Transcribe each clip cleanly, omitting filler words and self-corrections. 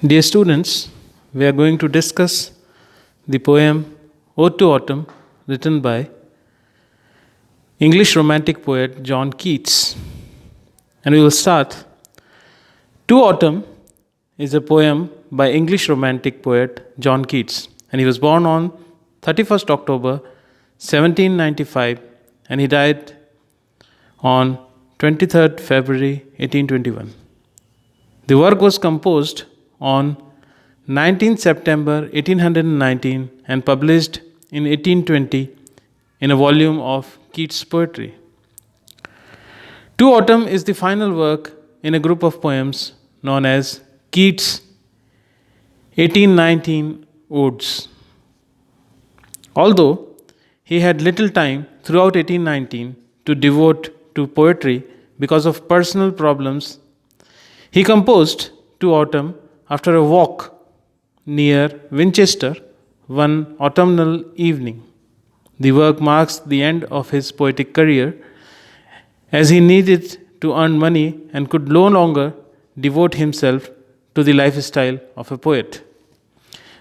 Dear students, we are going to discuss the poem Ode to Autumn, written by English romantic poet John Keats. And we will start. To Autumn is a poem by English romantic poet John Keats, and he was born on 31st October 1795 and he died on 23rd February 1821. The work was composed on 19th September 1819 and published in 1820 in a volume of Keats' poetry. To Autumn is the final work in a group of poems known as Keats' 1819 Odes. Although he had little time throughout 1819 to devote to poetry because of personal problems, he composed To Autumn after a walk near Winchester one autumnal evening. The work marks the end of his poetic career as he needed to earn money and could no longer devote himself to the lifestyle of a poet.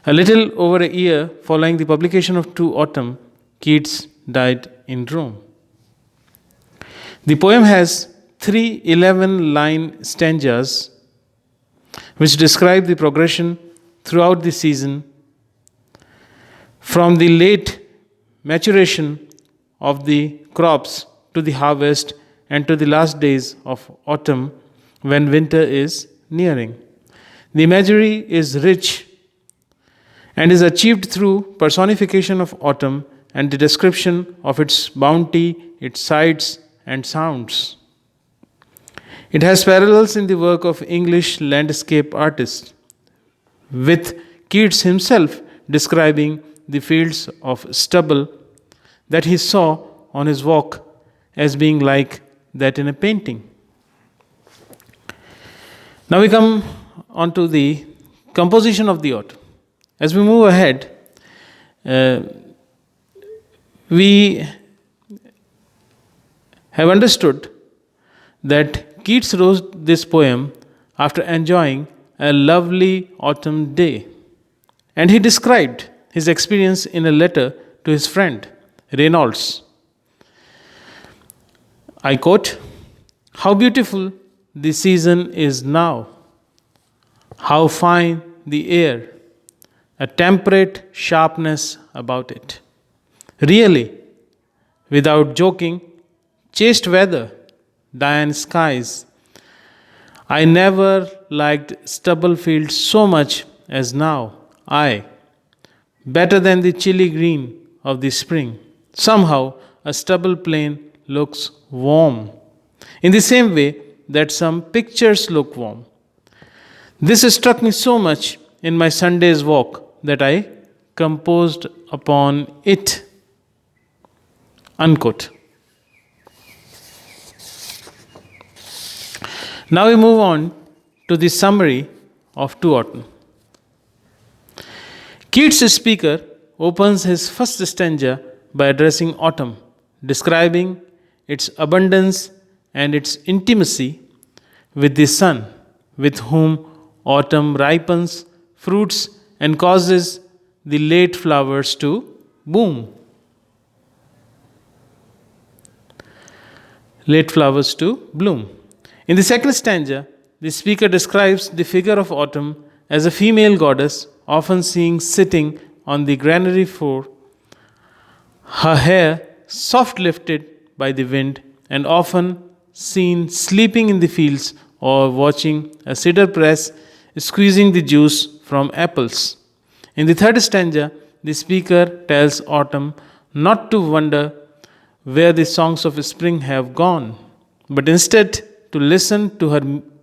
A little over a year following the publication of To Autumn, Keats died in Rome. The poem has three 11-line stanzas which describe the progression throughout the season from the late maturation of the crops to the harvest and to the last days of autumn when winter is nearing. The imagery is rich and is achieved through personification of autumn and the description of its bounty, its sights, and sounds. It has parallels in the work of English landscape artists, with Keats himself describing the fields of stubble that he saw on his walk as being like that in a painting. Now we come on to the composition of the autumn. As we move ahead, we have understood that Keats wrote this poem after enjoying a lovely autumn day. And he described his experience in a letter to his friend, Reynolds. I quote, "How beautiful the season is now! How fine the air! A temperate sharpness about it. Really, without joking, chaste weather, Diane skies. I never liked stubble fields so much as now. Better than the chilly green of the spring. Somehow, a stubble plain looks warm, in the same way that some pictures look warm. This struck me so much in my Sunday's walk that I composed upon it." Unquote. Now we move on to the summary of To Autumn. Keats' speaker opens his first stanza by addressing autumn, describing its abundance and its intimacy with the sun, with whom autumn ripens fruits and causes the late flowers to bloom. Late flowers to bloom. In the second stanza, the speaker describes the figure of autumn as a female goddess, often seen sitting on the granary floor, her hair soft lifted by the wind, and often seen sleeping in the fields or watching a cedar press squeezing the juice from apples. In the third stanza, the speaker tells autumn not to wonder where the songs of spring have gone, but instead to listen to her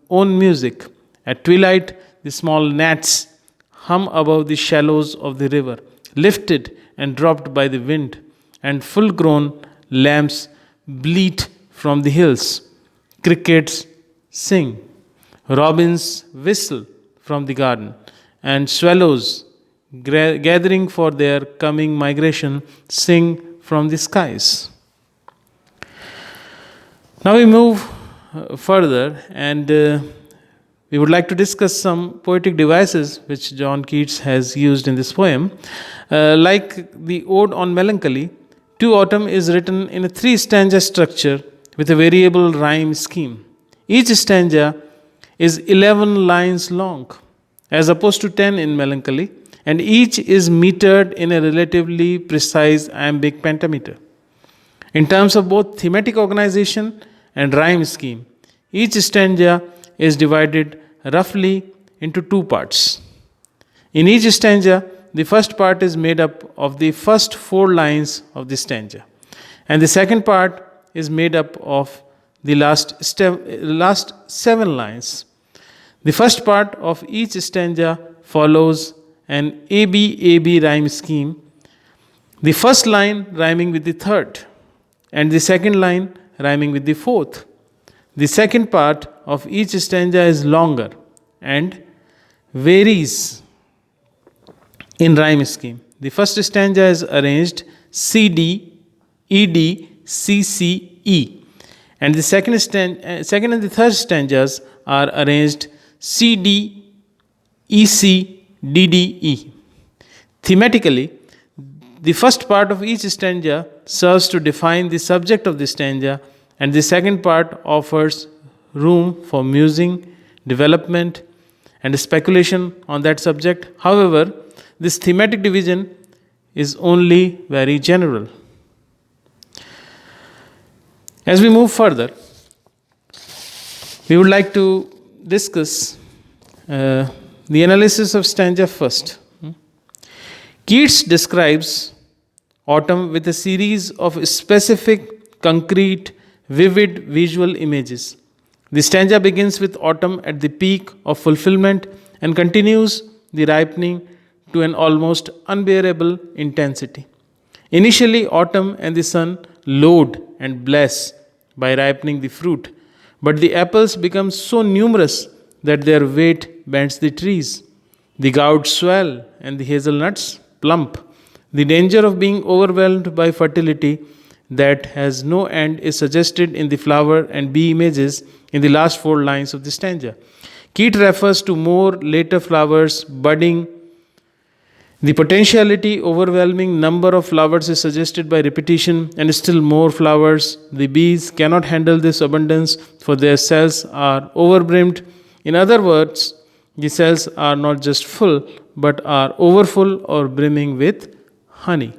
own music. At twilight, the small gnats hum above the shallows of the river, lifted and dropped by the wind, and full grown lambs bleat from the hills. Crickets sing, robins whistle from the garden, and swallows, gathering for their coming migration, sing from the skies. Now we move further and we would like to discuss some poetic devices which John Keats has used in this poem. Like the Ode on Melancholy, To Autumn is written in a 3-stanza structure with a variable rhyme scheme. Each stanza is 11 lines long, as opposed to 10 in Melancholy, and each is metered in a relatively precise iambic pentameter. In terms of both thematic organization and rhyme scheme, each stanza is divided roughly into 2 parts. In each stanza, the first part is made up of the first 4 lines of the stanza, and the second part is made up of the last 7 lines. The first part of each stanza follows an ABAB rhyme scheme, the first line rhyming with the third, and the second line rhyming with the fourth. The second part of each stanza is longer and varies in rhyme scheme. The first stanza is arranged CD, ED, CC, E, and the second and the third stanzas are arranged CD, EC, DDE. Thematically, the first part of each stanza serves to define the subject of the stanza, and the second part offers room for musing, development, and speculation on that subject. However, this thematic division is only very general. As we move further, we would like to discuss the analysis of stanza first. Keats describes autumn with a series of specific, concrete, vivid visual images. The stanza begins with autumn at the peak of fulfillment and continues the ripening to an almost unbearable intensity. Initially, autumn and the sun load and bless by ripening the fruit, but the apples become so numerous that their weight bends the trees. The gourds swell and the hazelnuts plump. The danger of being overwhelmed by fertility that has no end is suggested in the flower and bee images in the last 4 lines of the stanza. Keats refers to more later flowers budding. The potentiality overwhelming number of flowers is suggested by repetition, and still more flowers. The bees cannot handle this abundance, for their cells are overbrimmed. In other words, the cells are not just full but are overfull or brimming with honey.